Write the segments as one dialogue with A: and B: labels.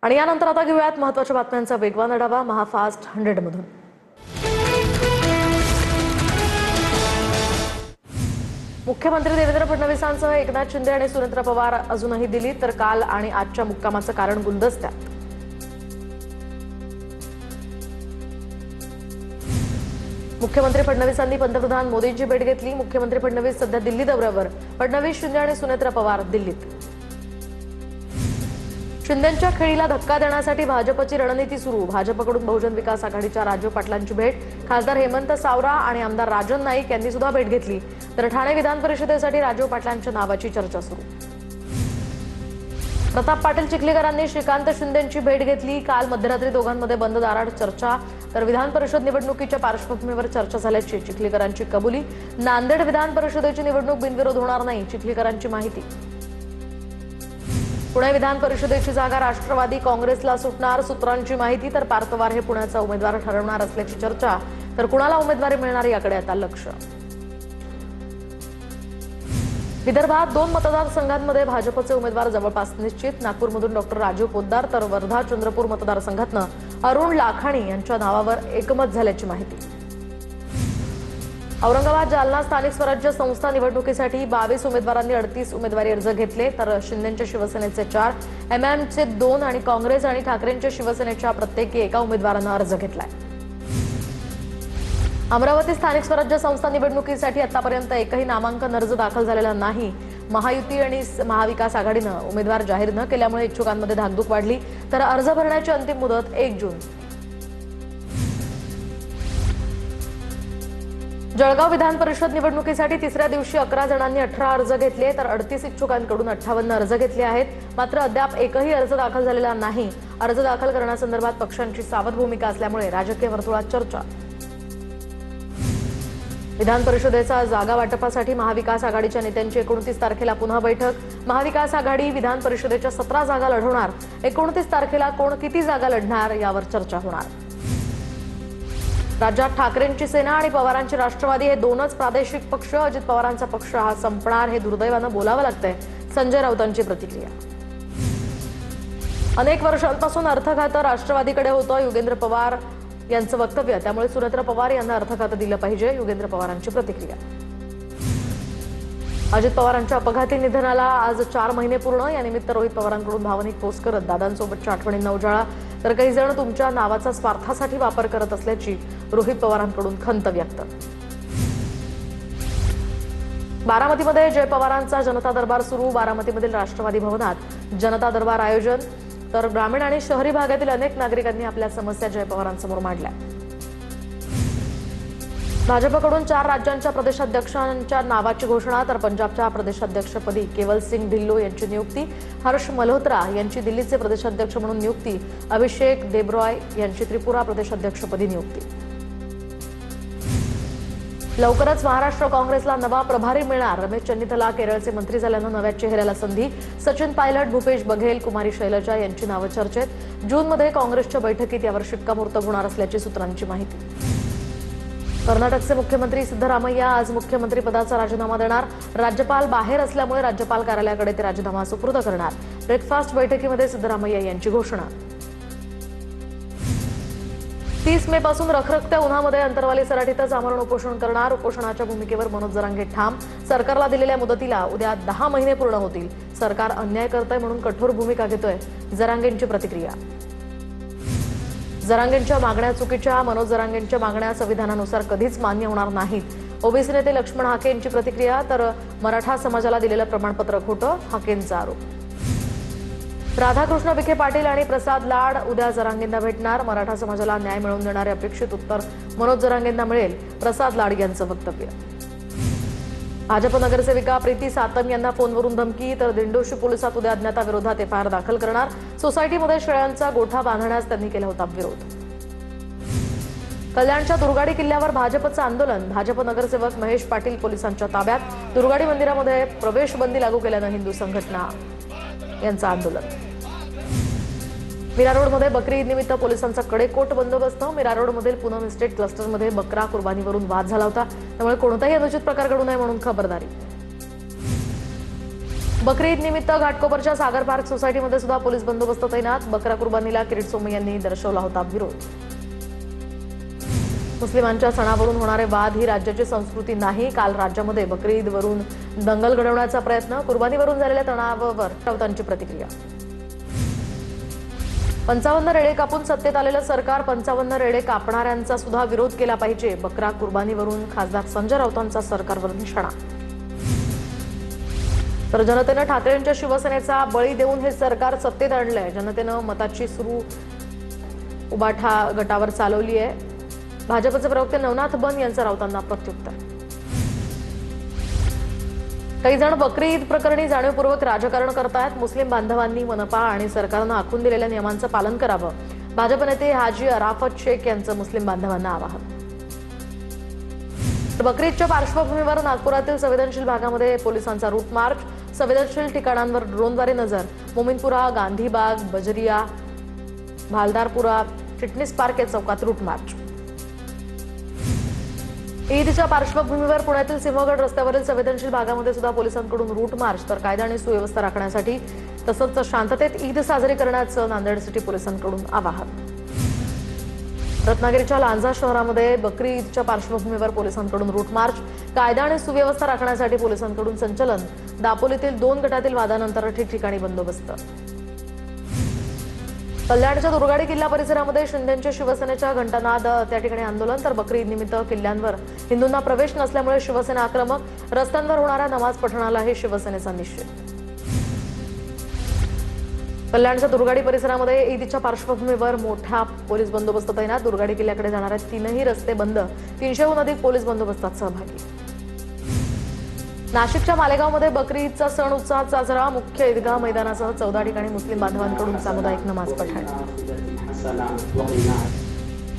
A: आणि यानंतर आता घेऊयात महत्त्वाच्या बातम्यांचा वेगवान आढावा महाफास्ट 100 मधून। मुख्यमंत्री देवेंद्र फडणवीसांसह एकनाथ शिंदे आणि सुनेत्रा पवार अजूनही दिल्लीत, तर काल आणि आजच्या मुक्कामाचं कारण गुलदस्त्यात। मुख्यमंत्री फडणवीसांनी पंतप्रधान मोदींची भेट घेतली। मुख्यमंत्री फडणवीस सध्या दिल्ली दौऱ्यावर, फडणवीस, शिंदे आणि सुनेत्रा पवार दिल्लीत। शिंदेंच्या खेळीला धक्का देण्यासाठी भाजपची रणनीती सुरू। भाजपकडून बहुजन विकास आघाडीच्या राजू पाटलांची भेट, खासदार हेमंत सावरा आणि आमदार राजन नाईक यांनी सुद्धा भेट घेतली, तर ठाणे विधान परिषदेसाठी राजू पाटलांच्या नावाची चर्चा सुरू। प्रताप पाटील चिखलीकरांनी श्रीकांत शिंदेंची भेट घेतली। काल मध्यरात्री दोघांमध्ये बंद दारात चर्चा, तर विधान परिषद निवडणुकीच्या पार्श्वभूमीवर चर्चा झाल्याची चिखलीकरांची कबुली। नांदेड विधान परिषदेची निवडणूक बिनविरोध होणार नाही, चिखलीकरांची माहिती। पुणे विधान परिषदेची जागा राष्ट्रवादी काँग्रेसला सुटणार, सूत्रांची माहिती। तर पार्थ पवार हे पुण्याचा उमेदवार ठरवणार असल्याची चर्चा, तर कुणाला उमेदवारी मिळणार याकडे आता लक्ष। विदर्भात 2 मतदारसंघांमध्ये भाजपचे उमेदवार जवळपास निश्चित। नागपूरमधून डॉक्टर राजू पोद्दार, तर वर्धा चंद्रपूर मतदारसंघातनं अरुण लाखाणी यांच्या नावावर एकमत झाल्याची माहिती। औरंगाबाद जालना स्थानिक स्वराज्य संस्था निवडणुकीसाठी 22 उमेदवारांनी 38 उमेदवारी अर्ज घेतले, तर शिंदेच्या शिवसेनेचे 4, एमआयएमचे 2 आणि काँग्रेस आणि ठाकरेंच्या शिवसेनेच्या प्रत्येकी एका उमेदवारानं अर्ज घेतलाय। अमरावती स्थानिक स्वराज्य संस्था निवडणुकीसाठी आतापर्यंत एकही नामांकन अर्ज दाखल झालेला नाही। महायुती आणि महाविकास आघाडीनं उमेदवार जाहीर न केल्यामुळे इच्छुकांमध्ये धाकधूक वाढली, तर अर्ज भरण्याची अंतिम मुदत 1 जून। जळगाव विधान परिषद निवडणुकीसाठी तिसऱ्या दिवशी 11 जणांनी 18 अर्ज घेतले, तर 38 इच्छुकांकडून 58 अर्ज घेतले आहेत। मात्र अद्याप एकही अर्ज दाखल झालेला नाही। अर्ज दाखल करण्यासंदर्भात पक्षांची सावध भूमिका असल्यामुळे राजकीय वर्तुळात चर्चा। विधान परिषदेचा जागा वाटपासाठी महाविकास आघाडीच्या नेत्यांची 29 तारखेला पुन्हा बैठक। महाविकास आघाडी विधान परिषदेच्या 17 जागा लढवणार। 29 तारखेला कोण किती जागा लढणार यावर चर्चा होणार। राज्यात ठाकरेंची सेना आणि पवारांची राष्ट्रवादी हे 2च प्रादेशिक पक्ष। अजित पवारांचा पक्ष हा संपणार हे दुर्दैवानं बोलावं लागतंय, संजय राऊतांची प्रतिक्रिया। अनेक वर्षांपासून अर्थखातं राष्ट्रवादीकडे होतं, युगेंद्र पवार यांचं वक्तव्य। त्यामुळे सुनेत्रा पवार यांना अर्थखातं दिलं पाहिजे, युगेंद्र पवारांची प्रतिक्रिया। अजित पवारांच्या अपघाती निधनाला आज 4 महिने पूर्ण। यानिमित्त रोहित पवारांकडून भावनिक पोस्ट करत दादांसोबतच्या आठवणींना उजाळा, तर काही जण तुमच्या नावाचा स्वार्थासाठी वापर करत असल्याची रोहित पवारांकडून खंत व्यक्त। बारामतीमध्ये जय पवारांचा जनता दरबार सुरू। बारामतीमधील राष्ट्रवादी भवनात जनता दरबार आयोजन, तर ग्रामीण आणि शहरी भागातील अनेक नागरिकांनी आपल्या समस्या जय पवारांसमोर मांडल्या। भाजपकडून 4 राज्यांच्या प्रदेशाध्यक्षांच्या नावाची घोषणा, तर पंजाबच्या प्रदेशाध्यक्षपदी केवल सिंग ढिल्लो यांची नियुक्ती। हर्ष मल्होत्रा यांची दिल्लीचे प्रदेशाध्यक्ष म्हणून नियुक्ती। अभिषेक देबरॉय यांची त्रिपुरा प्रदेशाध्यक्षपदी नियुक्ती। लवकरच महाराष्ट्र काँग्रेसला नवा प्रभारी मिळणार। रमेश चन्नीथला केरळचे मंत्री झाल्यानं नव्या चेहऱ्याला संधी। सचिन पायलट, भूपेश बघेल, कुमारी शैलजा यांची नावं चर्चेत। जूनमध्ये काँग्रेसच्या बैठकीत यावर शिक्कामोर्तब होणार असल्याची सूत्रांची माहिती। कर्नाटकचे मुख्यमंत्री सिद्धरामय्या आज मुख्यमंत्री पदाचा राजीनामा देणार। राज्यपाल बाहेर असल्यामुळे राज्यपाल कार्यालयाकडे ते राजीनामा सुपूर्द करणार। ब्रेकफास्ट बैठकीमध्ये सिद्धरामय्या यांची घोषणा। 30 मे पासून रखरखत्या उन्हामध्ये अंतरवाली सराटीतच आमरण उपोषण करणार। उपोषणाच्या भूमिकेवर मनोज जरांगे ठाम। सरकारला दिलेल्या मुदतीला उद्या 10 महिने पूर्ण होतील। सरकार अन्याय करतंय म्हणून कठोर भूमिका घेतोय, जरांगेंची प्रतिक्रिया। जरांगेंच्या मागण्या चुकीच्या, मनोज जरांगेंच्या मागण्या संविधानानुसार कधीच मान्य होणार नाहीत। ओबीसी नेते लक्ष्मण हाके यांची प्रतिक्रिया, तर मराठा समाजाला दिलेलं प्रमाणपत्र खोटं, हाकेंचा आरोप। राधाकृष्ण विखे पाटील आणि प्रसाद लाड उद्या जरांगेंना भेटणार। मराठा समाजाला न्याय मिळवून देणारे अपेक्षित उत्तर मनोज जरांगेंना मिळेल, प्रसाद लाड यांचं वक्तव्य। भाजप नगरसेविका प्रीती सातम यांना फोनवरून धमकी, तर दिंडोशी पोलिसात उद्या अज्ञाताविरोधात एफआयआर दाखल करणार। सोसायटीमध्ये शेळ्यांचा गोठा बांधण्यास त्यांनी केला होता विरोध। कल्याणच्या दुर्गाडी किल्ल्यावर भाजपचं आंदोलन। भाजप नगरसेवक महेश पाटील पोलिसांच्या ताब्यात। दुर्गाडी मंदिरामध्ये प्रवेश बंदी लागू केल्यानं हिंदू संघटना यांचं आंदोलन। मीरा रोडमध्ये बकरी ईद निमित्त पोलिसांचा कडेकोट बंदोबस्त। मीरा रोडमधील पूनम इस्टेट क्लस्टरमध्ये बकरा कुर्बानीवरून वाद झाला होता, त्यामुळे कोणताही अनुचित प्रकार घडू नये म्हणून खबरदारी। बकरी ईद निमित्त घाटकोपरच्या सागर पार्क सोसायटीमध्ये सुद्धा पोलीस बंदोबस्त तैनात। बकरा कुर्बानीला किरीट सोमय्या यांनी दर्शवला होता विरोध। मुस्लिमांच्या सणावरून होणारे वाद ही राज्याची संस्कृती नाही। काल राज्यामध्ये बकरी ईदवरून दंगल घडवण्याचा प्रयत्न, कुर्बानीवरून झालेल्या तणावावर राऊतांची प्रतिक्रिया। 55 रेडे कापून सत्तेत आलेलं सरकार 55 रेडे कापणाऱ्यांचा सुद्धा विरोध केला पाहिजे। बकरा कुर्बानीवरून खासदार संजय राऊतांचा सरकारवर निशाणा। तर जनतेनं ठाकरेंच्या शिवसेनेचा बळी देऊन हे सरकार सत्तेत आणलंय। जनतेनं मताची सुरू उबाठा गटावर चालवली आहे। भाजपचे प्रवक्ते नवनाथ बन यांचं राऊतांना प्रत्युत्तर। काही जण बकरी ईद प्रकरणी जाणीवपूर्वक राजकारण करतायत। मुस्लिम बांधवांनी मनपा आणि सरकारनं आखून दिलेल्या नियमांचं पालन करावं। भाजप नेते हाजी अराफत शेख यांचं मुस्लिम बांधवांना आवाहन। बकरी ईदच्या पार्श्वभूमीवर नागपुरातील संवेदनशील भागामध्ये पोलिसांचा रूट मार्च। संवेदनशील ठिकाणांवर ड्रोनद्वारे नजर। मोमीनपुरा, गांधीबाग, बजरिया, भालदारपुरा, फिटनेस पार्क या चौकात रूट मार्च। ईदच्या पार्श्वभूमीवर पुण्यातील सिंहगड रस्त्यावरील संवेदनशील भागामध्ये सुद्धा पोलिसांकडून रूट मार्च। तर कायदा आणि सुव्यवस्था राखण्यासाठी तसंच शांततेत ईद साजरी करण्याचं नांदेड सिटी पोलिसांकडून आवाहन। रत्नागिरीच्या लांजा शहरामध्ये बकरी ईदच्या पार्श्वभूमीवर पोलिसांकडून रूट मार्च। कायदा आणि सुव्यवस्था राखण्यासाठी पोलिसांकडून संचलन। दापोलीतील 2 गटातील वादानंतर ठिकठिकाणी बंदोबस्त। कल्याणच्या दुर्गाडी किल्ला परिसरामध्ये शिंदेच्या शिवसेनेच्या घंटानाद, त्या ठिकाणी आंदोलन। तर बकरी ईद निमित्त किल्ल्यांवर हिंदूंना प्रवेश नसल्यामुळे शिवसेना आक्रमक। रस्त्यांवर होणाऱ्या नमाज पठणालाही शिवसेनेचा निषेध। कल्याणच्या दुर्गाडी परिसरामध्ये ईदच्या पार्श्वभूमीवर मोठा पोलीस बंदोबस्त तैनात। दुर्गाडी किल्ल्याकडे जाणारे 3ही रस्ते बंद। 300हून अधिक पोलीस बंदोबस्तात सहभागी। नाशिकच्या मालेगावमध्ये बकरी ईदचा सण उत्साहात साजरा। मुख्य ईदगाह मैदानासह 14 ठिकाणी मुस्लिम बांधवांकडून सामुदायिक नमाज पठण।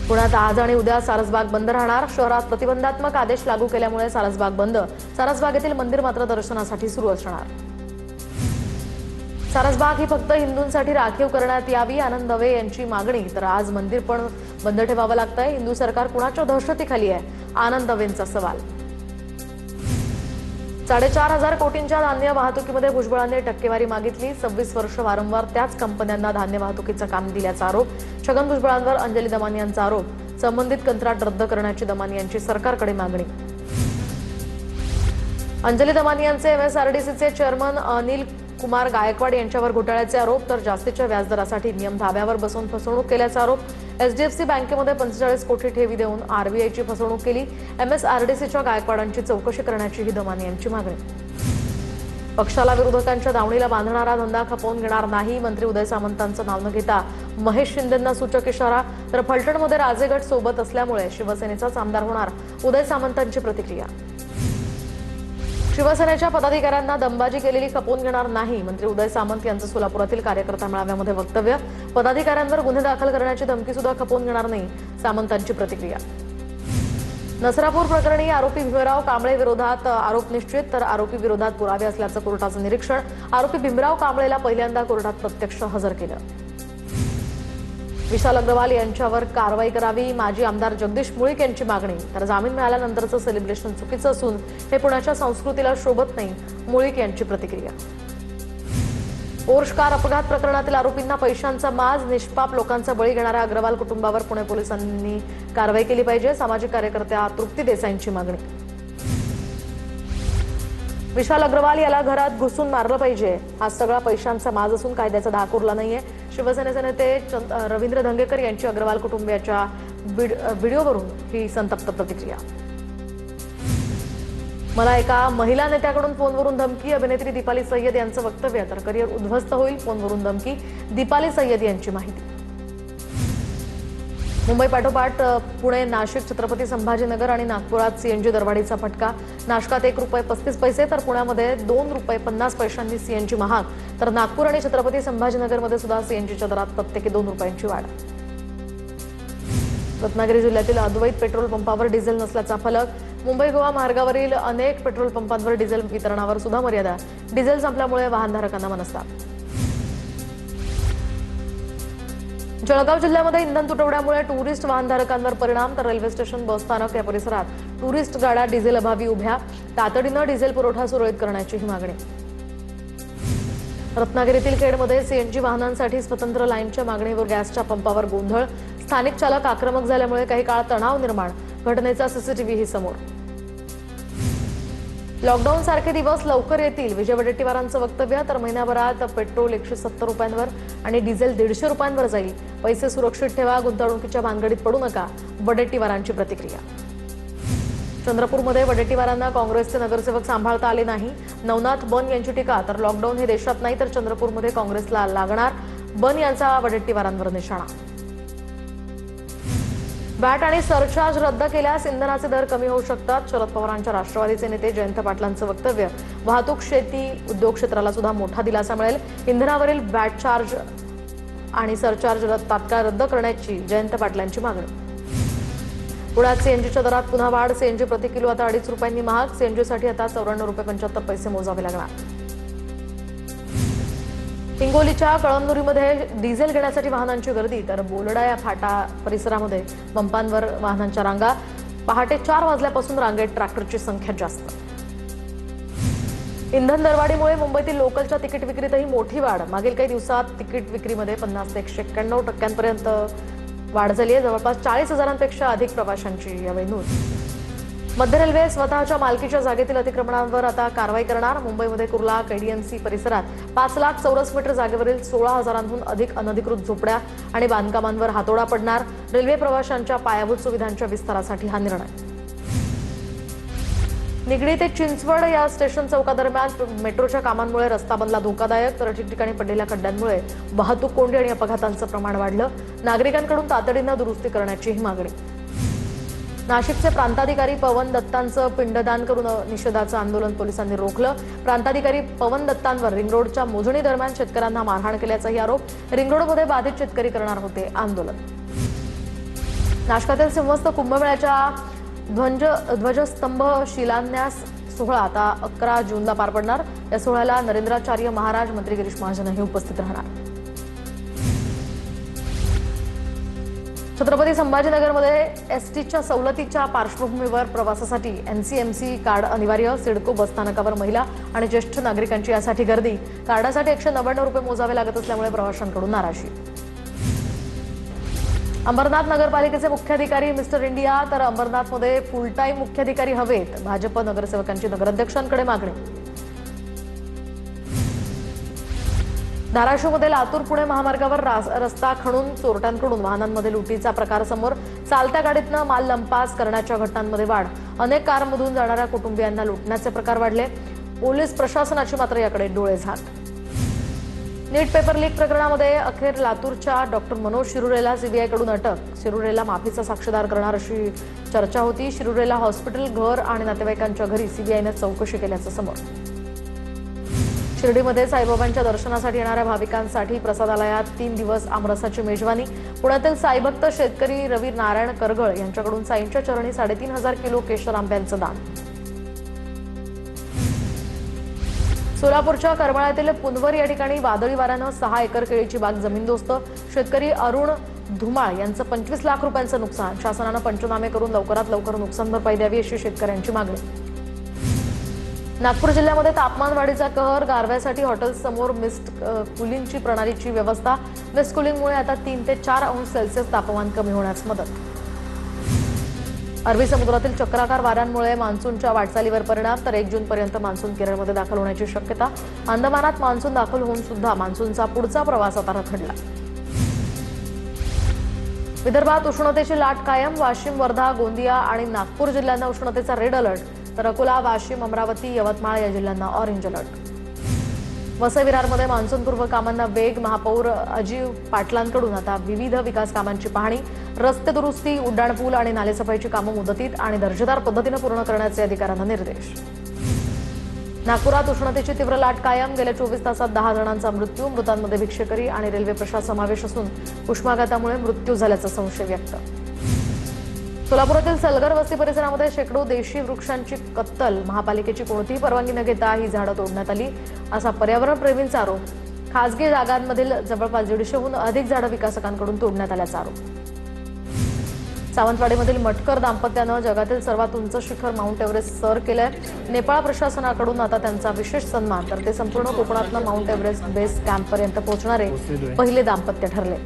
A: पुण्यात आज आणि उद्या सारसबाग बंद राहणार। शहरात प्रतिबंधात्मक आदेश लागू केल्यामुळे सारसबाग बंद। सारसबाग येथील मंदिर मात्र दर्शनासाठी सुरू असणार। सारसबाग ही फक्त हिंदूंसाठी राखीव करण्यात यावी, आनंद दवे यांची मागणी। तर आज मंदिर पण बंद ठेवावं लागतंय। हिंदू सरकार कुणाच्या दहशतीखाली आहे, आनंद दवेंचा सवाल। 4,500 कोटींच्या धान्य वाहतुकीमध्ये भुजबळांनी टक्केवारी मागितली। 26 वर्ष वारंवार त्याच कंपन्यांना धान्य वाहतुकीचं काम दिल्याचा आरोप। छगन भुजबळांवर अंजली दमानी यांचा आरोप। संबंधित कंत्राट रद्द करण्याची दमानी यांची सरकारकडे मागणी। अंजली दमानी यांचे एमएसआरडीसीचे चेअरमन अनिल कुमार गायकवाड यांच्यावर घोटाळ्याचे आरोप। तर जास्तीच्या व्याजदरासाठी नियम धाब्यावर बसवून फसवणूक केल्याचा आरोप। एचडीएफसी बँकेमध्ये 45 कोटी ठेवी देऊन आरबीआयची फसवणूक केली। एमएसआरडीसीच्या गायकवाडांची चौकशी करण्याची ही दमानी यांची मागणी। पक्षाला विरोधकांच्या दावणीला बांधणारा धंदा खपवून घेणार नाही, मंत्री उदय सामंतांचं नाव न घेता महेश शिंदेंना सूचक इशारा। तर फलटणमध्ये राजेगट सोबत असल्यामुळे शिवसेनेचाच आमदार होणार, उदय सामंतांची प्रतिक्रिया। शिवसेनेच्या पदाधिकाऱ्यांना दमबाजी केलेली खपवून घेणार नाही, मंत्री उदय सामंत यांचं सोलापुरातील कार्यकर्ता मेळाव्यामध्ये वक्तव्य। पदाधिकाऱ्यांवर गुन्हे दाखल करण्याची धमकी सुद्धा खपवून घेणार नाही, सामंतांची प्रतिक्रिया। नसरापूर प्रकरणी आरोपी भीमराव कांबळे विरोधात आरोप निश्चित। तर आरोपी विरोधात पुरावे असल्याचं कोर्टाचं निरीक्षण। आरोपी भीमराव कांबळेला पहिल्यांदा कोर्टात प्रत्यक्ष हजर केलं। विशाल अग्रवाल यांच्यावर कारवाई करावी, माजी आमदार जगदीश मुळीक यांची मागणी। तर जामीन मिळाल्यानंतरचं सेलिब्रेशन चुकीचं असून हे पुण्याच्या संस्कृतीला शोभत नाही, मुळीक यांची प्रतिक्रिया। पोर्श कार अपघात प्रकरणातील आरोपींना पैशांचा माज, निष्पाप लोकांचा बळी घेणाऱ्या अग्रवाल कुटुंबावर पुणे पोलिसांनी कारवाई केली पाहिजे, सामाजिक कार्यकर्त्या तृप्ती देसाईंची मागणी। विशाल अग्रवाल याला घरात घुसून मारलं पाहिजे, हा सगळा पैशांचा माज असून कायद्याचा धाक उरला नाहीये। शिवसेनेचे नेते रवींद्र धंगेकर यांची अग्रवाल कुटुंबियाच्या व्हिडिओवरून ही संतप्त प्रतिक्रिया। मला एका महिला नेत्याकडून फोनवरून धमकी, अभिनेत्री दीपाली सय्यद यांचं वक्तव्य। तर करिअर उद्ध्वस्त होईल, फोनवरून धमकी, दीपाली सय्यद यांची माहिती। मुंबई पाठोपाठ पुणे, नाशिक, छत्रपती संभाजीनगर आणि नागपुरात सीएनजी दरवाढीचा फटका। नाशकात ₹1.35 तर पुण्यामध्ये ₹2.50 सीएनजी महाग। तर नागपूर आणि छत्रपती संभाजीनगरमध्ये सुद्धा सीएनजीच्या दरात प्रत्येकी ₹2ची वाढ। रत्नागिरी जिल्ह्यातील अद्वैत पेट्रोल पंपावर डिझेल नसल्याचा फलक। मुंबई गोवा मार्गावरील अनेक पेट्रोल पंपांवर डिझेल वितरणावर सुद्धा मर्यादा। डिझेल संपल्यामुळे वाहनधारकांना मनस्ताप। जळगाव जिल्ह्यामध्ये इंधन तुटवड्यामुळे टुरिस्ट वाहनधारकांवर परिणाम। तर रेल्वे स्टेशन, बस स्थानक या परिसरात टुरिस्ट गाड्या डिझेल अभावी उभ्या। तातडीनं डिझेल पुरवठा सुरळीत करण्याची ही मागणी। रत्नागिरीतील खेडमध्ये सीएनजी वाहनांसाठी स्वतंत्र लाईनच्या मागणीवर गॅसच्या पंपावर गोंधळ, स्थानिक चालक आक्रमक झाल्यामुळे काही काळ तणाव निर्माण, घटनेचा सीसीटीव्ही समोर। लॉकडाऊन सारखे दिवस लवकर येतील, विजय वडेट्टीवारांचं वक्तव्य। तर महिन्याभरात पेट्रोल 170 रुपयांवर आणि डिझेल 150 रुपयांवर जाईल, पैसे सुरक्षित ठेवा, गुंतवणुकीच्या भानगडीत पडू नका, वडेट्टीवारांची प्रतिक्रिया। चंद्रपूरमध्ये वडेट्टीवारांना काँग्रेसचे नगरसेवक सांभाळता आले नाही, नवनाथ बन यांची टीका। तर लॉकडाऊन हे देशात नाही तर चंद्रपूरमध्ये काँग्रेसला लागणार, बन यांचा वडेट्टीवारांवर निशाणा। वॅट आणि सरचार्ज रद्द केल्यास इंधनाचे दर कमी होऊ शकतात, शरद पवारांच्या राष्ट्रवादीचे नेते जयंत पाटलांचं वक्तव्य। वाहतूक, शेती, उद्योग क्षेत्राला सुद्धा मोठा दिलासा मिळेल, इंधनावरील वॅट चार्ज आणि सरचार्ज तात्काळ रद्द करण्याची जयंत पाटलांची मागणी। पुण्यात सीएनजीच्या दरात पुन्हा वाढ, सीएनजी प्रति किलो आता 2.5 रुपयांनी महाग, सीएनजीसाठी आता 94 रुपये 75 पैसे मोजावे लागणार। हिंगोलीच्या कळमनुरीमध्ये डिझेल घेण्यासाठी वाहनांची गर्दी, तर बोलडा या फाटा परिसरामध्ये पंपांवर वाहनांच्या रांगा, पहाटे 4 वाजल्यापासून रांगेत ट्रॅक्टरची संख्या जास्त। इंधन दरवाढीमुळे मुंबईतील लोकलच्या तिकीट विक्रीतही मोठी वाढ, मागील काही दिवसात तिकीट विक्रीमध्ये 50 ते 191% वाढ झाली आहे, जवळपास 40,000पेक्षा अधिक प्रवाशांची यावेळी नोंद। मध्य रेल्वे स्वतःच्या मालकीच्या जागेतील अतिक्रमणांवर आता कारवाई करणार, मुंबईमध्ये कुर्ला केडीएमसी परिसरात 5 लाख चौरस मीटर जागेवरील 16,000हून अधिक अनधिकृत झोपड्या आणि बांधकामांवर हातोडा पडणार, रेल्वे प्रवाशांच्या पायाभूत सुविधांच्या विस्तारासाठी हा निर्णय। निगडी ते चिंचवड या स्टेशन चौकादरम्यान मेट्रोच्या कामांमुळे रस्ता बनला धोकादायक, तर ठिकठिकाणी पडलेल्या खड्ड्यांमुळे वाहतूक कोंडी आणि अपघातांचं प्रमाण वाढलं, नागरिकांकडून तातडीनं दुरुस्ती करण्याचीही मागणी। नाशिकचे प्रांताधिकारी पवन दत्तांचं पिंडदान करून निषेधाचं आंदोलन पोलिसांनी रोखलं, प्रांताधिकारी पवन दत्तांवर रिंगरोडच्या मोजणी दरम्यान शेतकऱ्यांना मारहाण केल्याचाही आरोप, रिंगरोडमध्ये बाधित शेतकरी करणार होते आंदोलन। नाशकातील सिंहस्थ कुंभमेळ्याच्या ध्वजस्तंभ शिलान्यास सोहळा आता 11 जूनला पार पडणार, या सोहळ्याला नरेंद्राचार्य महाराज, मंत्री गिरीश महाजनही उपस्थित राहणार। छत्रपती संभाजीनगरमध्ये एसटीच्या सवलतीच्या पार्श्वभूमीवर प्रवासासाठी एनसीएमसी कार्ड अनिवार्य, सिडको बसस्थानकावर महिला आणि ज्येष्ठ नागरिकांची यासाठी गर्दी, कार्डासाठी 199 रुपये मोजावे लागत असल्यामुळे प्रवाशांकडून नाराजी। अंबरनाथ नगरपालिकेचे मुख्याधिकारी मिस्टर इंडिया, तर अंबरनाथमध्ये फुल टाइम मुख्याधिकारी हवेत, भाजप नगरसेवकांची नगराध्यक्षांकडे मागणी। धाराशिवमध्ये लातूर पुणे महामार्गावर रस्ता खणून चोरट्यांकडून वाहनांमध्ये लुटीचा प्रकार समोर, चालत्या गाडीतनं माल लंपास करण्याच्या घटनांमध्ये वाढ, अनेक कारमधून जाणाऱ्या कुटुंबियांना लुटण्याचे प्रकार वाढले, पोलीस प्रशासनाची मात्र याकडे डोळेझाक। नीट पेपर लीक प्रकरणामध्ये अखेर लातूरच्या डॉक्टर मनोज शिरुरेला सीबीआयकडून अटक, शिरुरेला माफीचा साक्षीदार करणार अशी चर्चा होती, शिरुरेला हॉस्पिटल, घर आणि नातेवाईकांच्या घरी सीबीआयने चौकशी केल्याचं समोर। शिर्डीमध्ये साईबाबांच्या दर्शनासाठी येणाऱ्या भाविकांसाठी प्रसादालयात 3 दिवस आमरसाची मेजवानी, पुण्यातील साईभक्त शेतकरी रवी नारायण करगळ यांच्याकडून साईंच्या चरणी 3,500 किलो केशर आंब्यांचं दान। सोलापूरच्या करमाळ्यातील पुनवर या ठिकाणी वादळी वाऱ्यानं 6 एकर केळीची बाग जमीनदोस्त, शेतकरी अरुण धुमाळ यांचं 25 लाख रुपयांचं नुकसान, शासनानं पंचनामे करून लवकरात लवकर नुकसान भरपाई द्यावी अशी शेतकऱ्यांची मागणी। नागपूर जिल्ह्यामध्ये तापमान वाढीचा कहर, गारव्यासाठी हॉटेल्ससमोर मिस्ट कुलिंगची प्रणालीची व्यवस्था, मिस्ट कुलिंगमुळे आता 3 ते 4 अंश सेल्सिअस तापमान कमी होण्यास मदत। अरबी समुद्रातील चक्राकार वाऱ्यांमुळे मान्सूनच्या वाटचालीवर परिणाम, तर 1 जूनपर्यंत मान्सून केरळमध्ये दाखल होण्याची शक्यता, अंदमानात मान्सून दाखल होऊन सुद्धा मान्सूनचा पुढचा प्रवास आता रखडला। विदर्भात उष्णतेची लाट कायम, वाशिम, वर्धा, गोंदिया आणि नागपूर जिल्ह्यांना उष्णतेचा रेड अलर्ट, तर अकोला, वाशिम, अमरावती, यवतमाळ या जिल्ह्यांना ऑरेंज अलर्ट। वसई विरारमध्ये मान्सूनपूर्व कामांना वेग, महापौर अजीव पाटलांकडून आता विविध विकास कामांची पाहणी, रस्ते दुरुस्ती, उड्डाणपूल आणि नालेसफाईची कामं मुदतीत आणि दर्जेदार पद्धतीने पूर्ण करण्याचे अधिकाऱ्यांना निर्देश। नागपुरात उष्णतेची तीव्र लाट कायम, गेल्या 24 तासात 10 जणांचा मृत्यू, मृतांमध्ये भिक्षेकरी आणि रेल्वे प्रशासन समावेश असून उष्माघातामुळे मृत्यू झाल्याचा संशय व्यक्त। सोलापुरातील सलगर वस्ती परिसरामध्ये शेकडो देशी वृक्षांची कत्तल, महापालिकेची कोणतीही परवानगी न घेता ही झाडं तोडण्यात आली असा पर्यावरणप्रेमींचा आरोप, खासगी जागांमधील जवळपास 150हून अधिक झाडं विकासकांकडून तोडण्यात आल्याचा आरोप। सावंतवाडीमधील मटकर दाम्पत्यानं जगातील सर्वात उंच शिखर माउंट एव्हरेस्ट सर केलंय. नेपाळ प्रशासनाकडून आता त्यांचा विशेष सन्मान, तर ते संपूर्ण कोकणातनं माउंट एव्हरेस्ट बेस कॅम्पपर्यंत पोहोचणारे पहिले दाम्पत्य ठरले.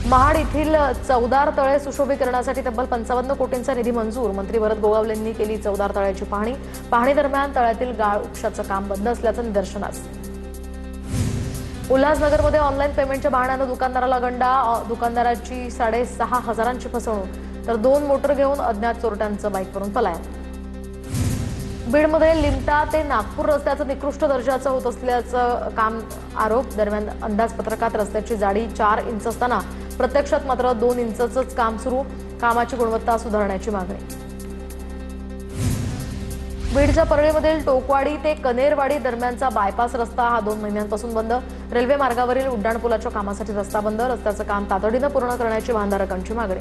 A: महाड येथील चौदार तळे सुशोभीकरणासाठी तब्बल 55 कोटींचा निधी मंजूर. मंत्री भरत गोगावलेंनी केली चौदार तळ्याची पाहणी दरम्यान तळ्यातील गाळ उपशाचं काम बंद असल्याचं निदर्शनास. उल्हासनगरमध्ये ऑनलाईन पेमेंटच्या बहाण्यानं दुकानदाराला गंडा. दुकानदाराची 6,500ची फसवणूक, तर 2 मोटर घेऊन अज्ञात चोरट्यांचं बाईकवरून पलायन. बीडमध्ये लिमटा ते नागपूर रस्त्याचं निकृष्ट दर्जाचं होत असल्याचं काम आरोप. दरम्यान अंदाजपत्रकात रस्त्याची जाडी 4 इंच असताना प्रत्यक्षात मात्र 2 इंचच काम सुरू. कामाची गुणवत्ता सुधारण्याची मागणी. बीडच्या परळीमधील टोकवाडी ते कनेरवाडी दरम्यानचा बायपास रस्ता हा 2 महिन्यांपासून बंद. रेल्वे मार्गावरील उड्डाणपुलाच्या कामासाठी रस्ता बंद. रस्त्याचं काम तातडीनं पूर्ण करण्याची वाहनधारकांची मागणी.